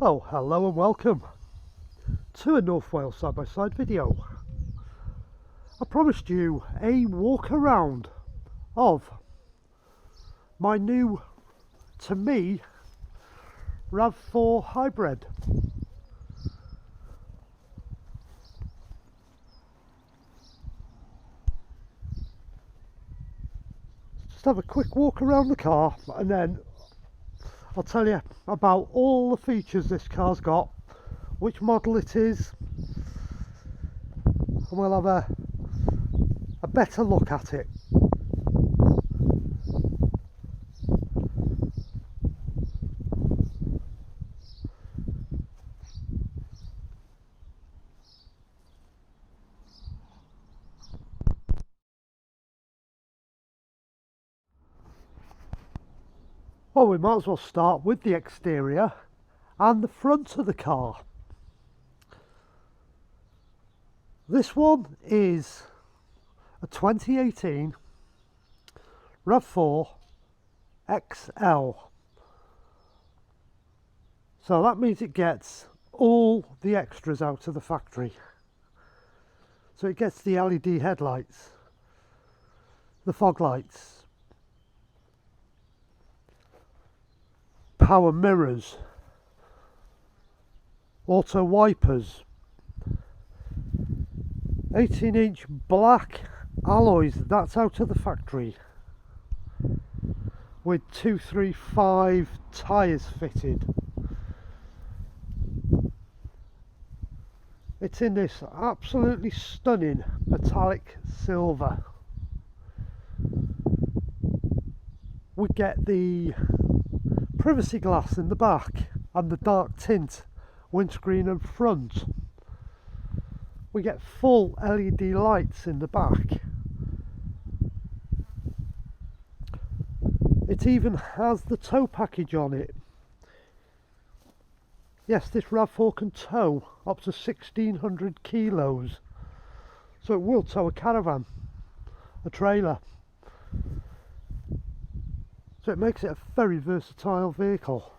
Oh, hello and welcome to a North Wales side-by-side video. I promised you a walk around of my new, to me, RAV4 hybrid. Just have a quick walk around the car and then I'll tell you about all the features this car's got, which model it is, and we'll have a better look at it. Well, we might as well start with the exterior and the front of the car. This one is a 2018 RAV4 XL. So that means it gets all the extras out of the factory. So it gets the LED headlights, the fog lights, power mirrors, auto wipers, 18-inch black alloys, that's out of the factory, with 235 tyres fitted. It's in this absolutely stunning metallic silver. We get the privacy glass in the back and the dark tint windscreen and front. We get full LED lights in the back. It even has the tow package on it. Yes, this RAV4 can tow up to 1600 kilos, so it will tow a caravan, a trailer. So it makes it a very versatile vehicle.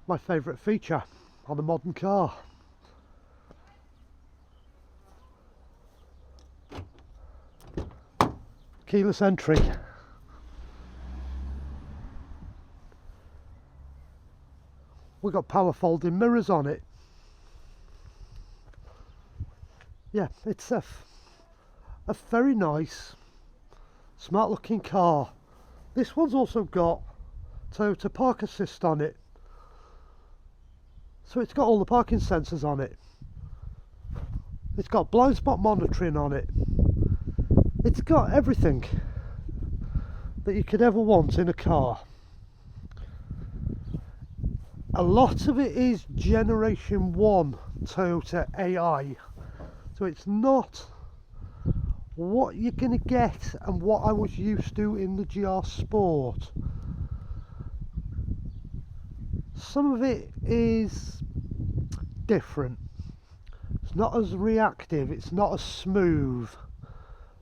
My favourite feature on a modern car. Keyless entry. We've got power folding mirrors on it. Yeah, it's a very nice, smart looking car. This one's also got Toyota Park Assist on it. So it's got all the parking sensors on it. It's got blind spot monitoring on it. It's got everything that you could ever want in a car. A lot of it is Generation 1 Toyota AI. So it's not what you're going to get and what I was used to in the GR Sport. Some of it is different. It's not as reactive, it's not as smooth,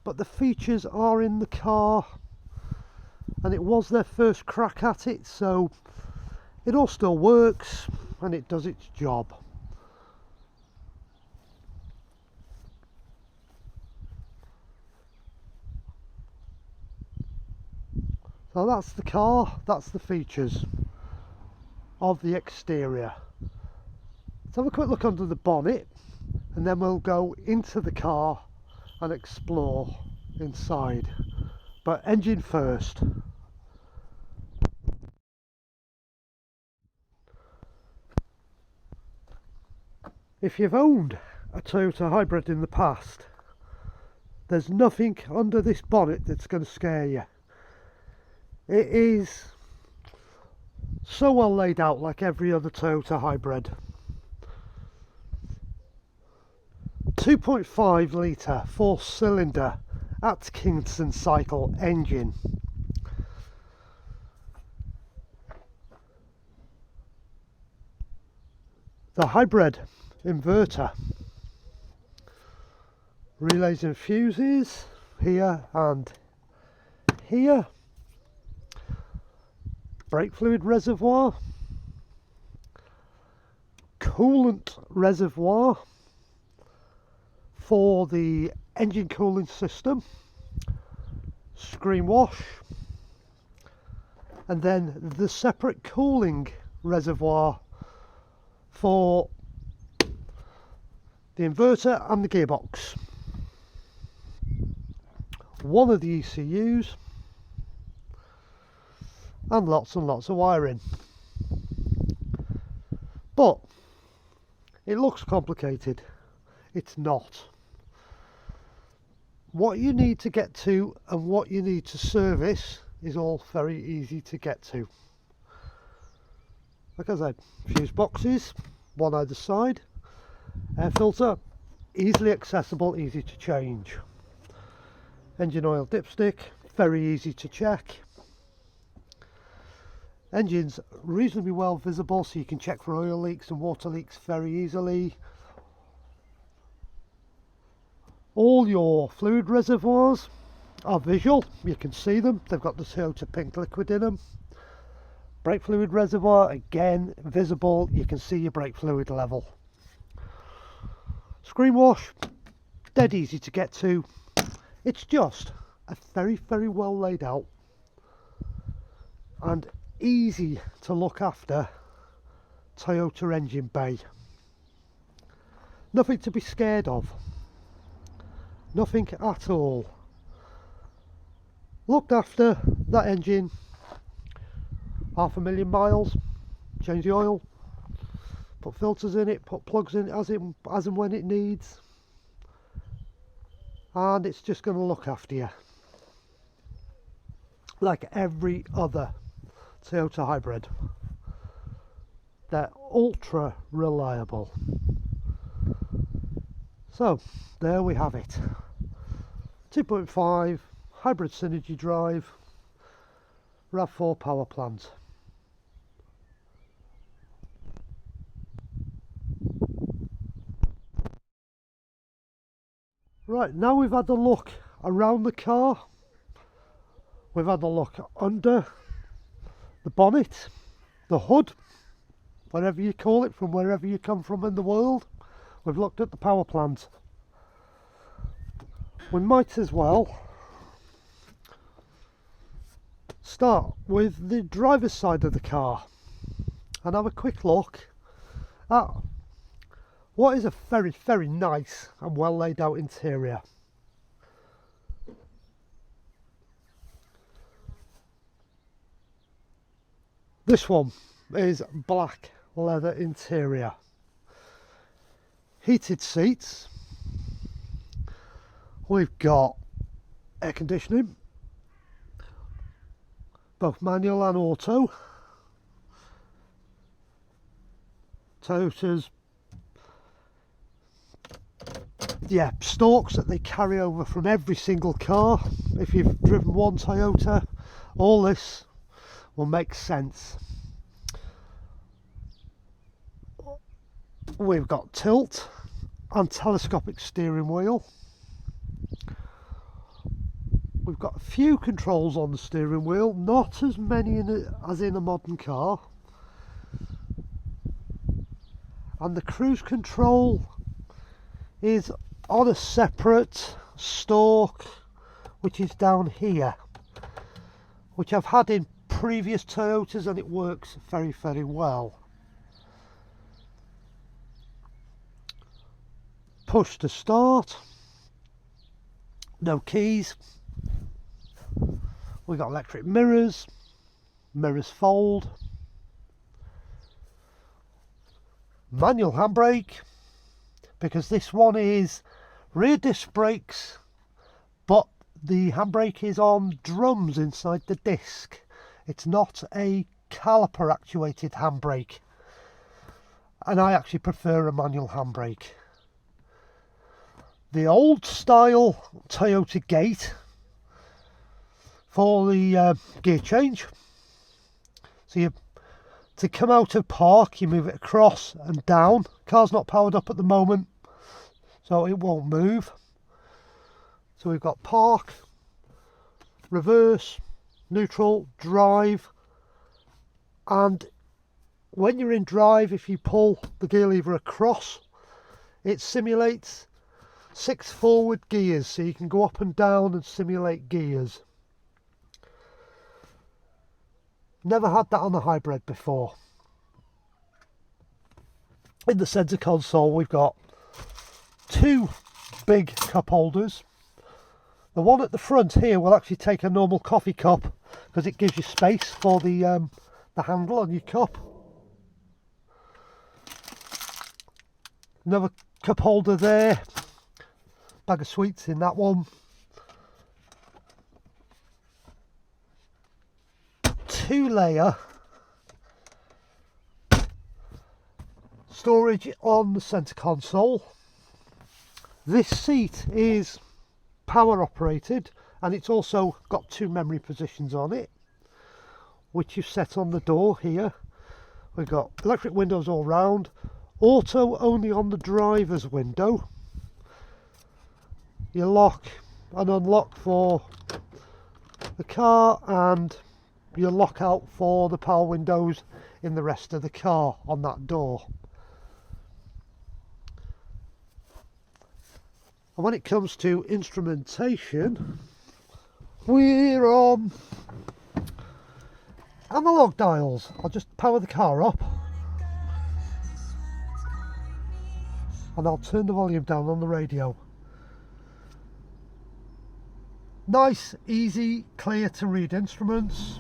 but the features are in the car, and it was their first crack at it, so it all still works and it does its job. So that's the car, that's the features of the exterior. Let's have a quick look under the bonnet and then we'll go into the car and explore inside. But engine first. If you've owned a Toyota hybrid in the past, there's nothing under this bonnet that's going to scare you. It is so well laid out, like every other Toyota hybrid. 2.5 litre 4-cylinder Atkinson cycle engine. The hybrid inverter relays and fuses here and here, brake fluid reservoir, coolant reservoir for the engine cooling system, screen wash, and then the separate cooling reservoir for the inverter and the gearbox. One of the ECUs, and lots of wiring. But it looks complicated. It's not. What you need to get to and what you need to service is all very easy to get to. Like I said, fuse boxes, one either side, air filter, easily accessible, easy to change. Engine oil dipstick, very easy to check. Engine's reasonably well visible, so you can check for oil leaks and water leaks very easily. All your fluid reservoirs are visual, you can see them, they've got the Toyota pink liquid in them. Brake fluid reservoir, again visible, you can see your brake fluid level. Screen wash, dead easy to get to. It's just a very well laid out and easy to look after Toyota engine bay. Nothing to be scared of, nothing at all. Looked after that engine, 500,000 miles, change the oil, put filters in it, put plugs in it as and when it needs, and it's just going to look after you like every other Toyota hybrid. They're ultra reliable. So there we have it, 2.5 hybrid synergy drive RAV4 power plant. Right, now we've had a look around the car, we've had a look under the bonnet, the hood, whatever you call it, from wherever you come from in the world. We've looked at the power plant. We might as well start with the driver's side of the car and have a quick look at what is a very nice and well laid out interior. This one is black leather interior, heated seats, we've got air conditioning, both manual and auto. Toyota's stalks that they carry over from every single car. If you've driven one Toyota, all this will make sense. We've got tilt and telescopic steering wheel. We've got a few controls on the steering wheel, not as many as in a modern car. And the cruise control is on a separate stalk, which is down here, which I've had in previous Toyotas and it works very well. Push to start, no keys. We've got electric mirrors, mirrors fold, manual handbrake, because this one is rear disc brakes, but the handbrake is on drums inside the disc. It's not a caliper actuated handbrake, and I actually prefer a manual handbrake. The old style Toyota gate for the gear change, so to come out of park you move it across and down. Car's not powered up at the moment, so it won't move. So we've got park, reverse, neutral, drive, and when you're in drive, if you pull the gear lever across, it simulates 6 forward gears, so you can go up and down and simulate gears. Never had that on a hybrid before. In the centre console we've got 2 big cup holders. The one at the front here will actually take a normal coffee cup because it gives you space for the handle on your cup. Another cup holder there, bag of sweets in that one. 2-layer storage on the centre console. This seat is power operated and it's also got 2 memory positions on it, which you set on the door here. We've got electric windows all round, auto only on the driver's window. You lock and unlock for the car, and you lock out for the power windows in the rest of the car on that door. And when it comes to instrumentation, we're on analog dials. I'll just power the car up and I'll turn the volume down on the radio. Nice, easy, clear to read instruments.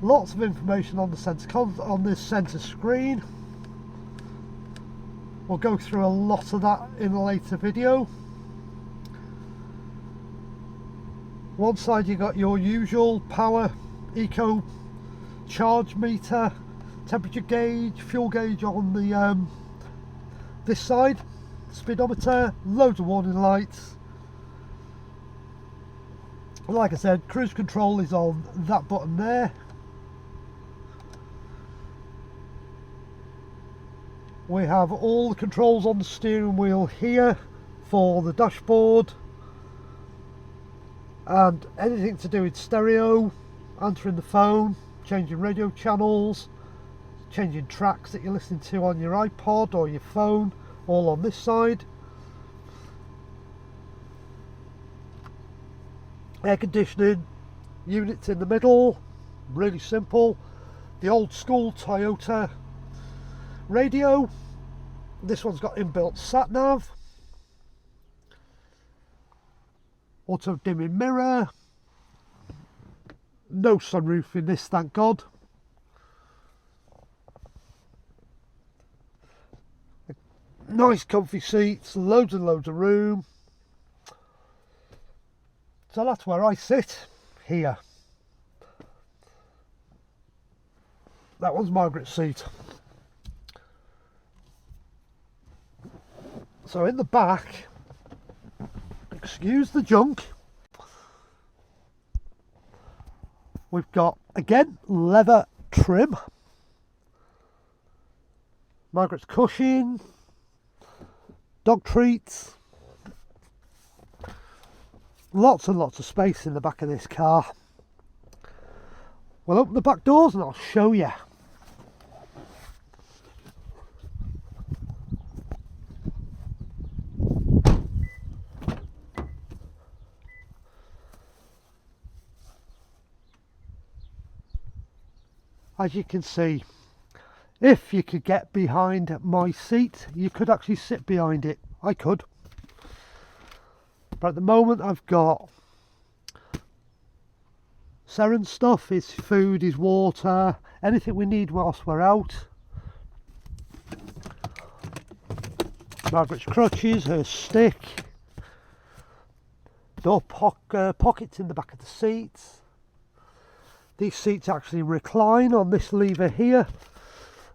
Lots of information on the centre screen. We'll go through a lot of that in a later video. One side you got your usual power, eco, charge meter, temperature gauge, fuel gauge on the this side, speedometer, loads of warning lights. Like I said, cruise control is on that button there. We have all the controls on the steering wheel here for the dashboard, and anything to do with stereo, answering the phone, changing radio channels, changing tracks that you're listening to on your iPod or your phone, all on this side. Air conditioning units in the middle, really simple. The old school Toyota radio. This one's got inbuilt sat nav, auto dimming mirror, no sunroof in this, thank God. Nice comfy seats, loads and loads of room. So that's where I sit, here. That one's Margaret's seat. So in the back, excuse the junk, we've got, again, leather trim, Margaret's cushion, dog treats, lots and lots of space in the back of this car. We'll open the back doors and I'll show you. As you can see, if you could get behind my seat, you could actually sit behind it. I could. But at the moment I've got Seren stuff, his food, his water, anything we need whilst we're out. Margaret's crutches, her stick, door pockets in the back of the seats. These seats actually recline on this lever here.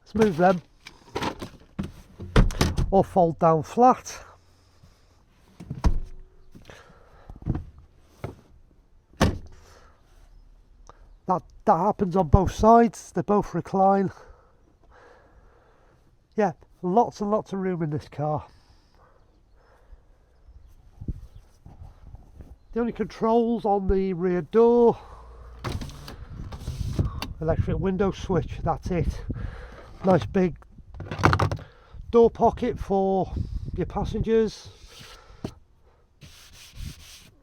Let's move them. Or fold down flat. That happens on both sides. They both recline. Yeah, Lots and lots of room in this car. The only controls on the rear door, electric window switch, that's it. Nice big door pocket for your passengers.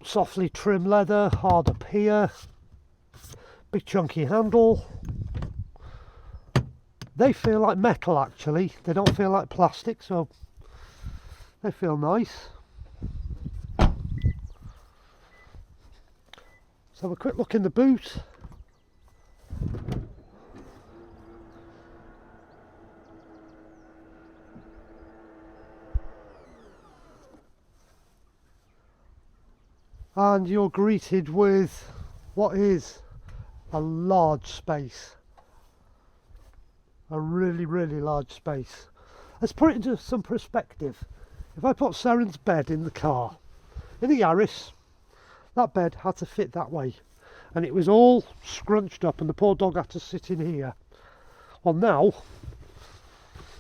Softly trimmed leather, hard up here. Big chunky handle. They feel like metal actually, they don't feel like plastic, so they feel nice. Let's have a quick look in the boot. And you're greeted with what is a large space. A really, really large space. Let's put it into some perspective. If I put Seren's bed in the car, in the Yaris, that bed had to fit that way. And it was all scrunched up and the poor dog had to sit in here. Well now,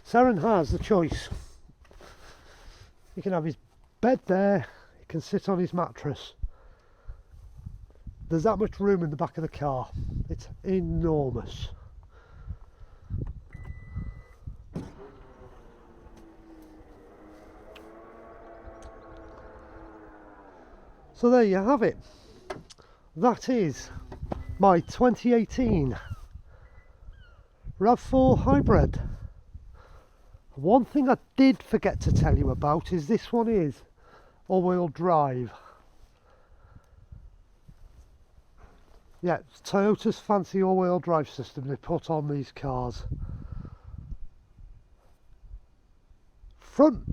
Seren has the choice. He can have his bed there, he can sit on his mattress. There's that much room in the back of the car. It's enormous. So there you have it. That is my 2018 RAV4 hybrid. One thing I did forget to tell you about is this one is all-wheel drive. Yeah, it's Toyota's fancy all-wheel drive system they put on these cars. Front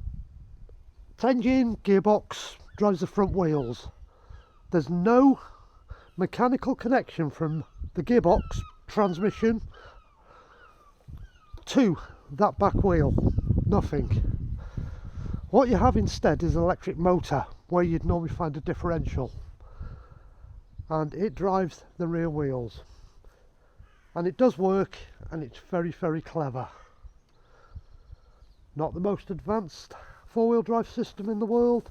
engine, gearbox, drives the front wheels. There's no mechanical connection from the gearbox, transmission, to that back wheel. Nothing. What you have instead is an electric motor where you'd normally find a differential. And it drives the rear wheels. And it does work, and it's very, very clever. Not the most advanced four-wheel drive system in the world,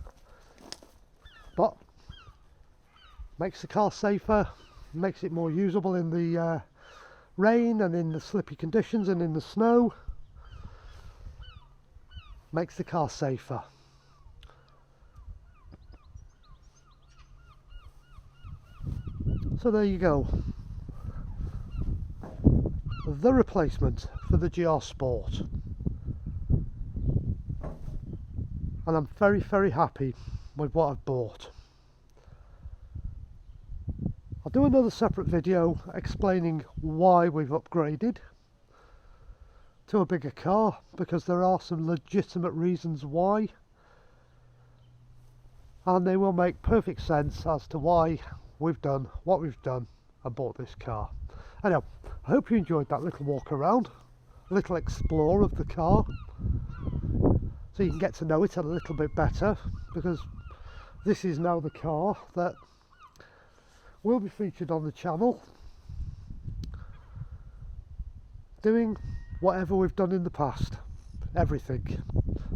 but makes the car safer, makes it more usable in the rain and in the slippy conditions and in the snow. Makes the car safer. So there you go. The replacement for the GR Sport. And I'm very, very happy with what I've bought. I'll do another separate video explaining why we've upgraded to a bigger car, because there are some legitimate reasons why, and they will make perfect sense as to why we've done what we've done and bought this car. Anyway, I hope you enjoyed that little walk around, a little explore of the car, so you can get to know it a little bit better, because this is now the car that will be featured on the channel, doing whatever we've done in the past, everything.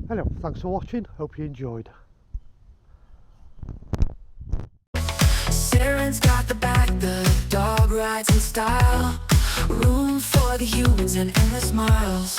Anyway, thanks for watching, hope you enjoyed. Seren's got the back, the dog rides in style. Room for the humans and endless miles.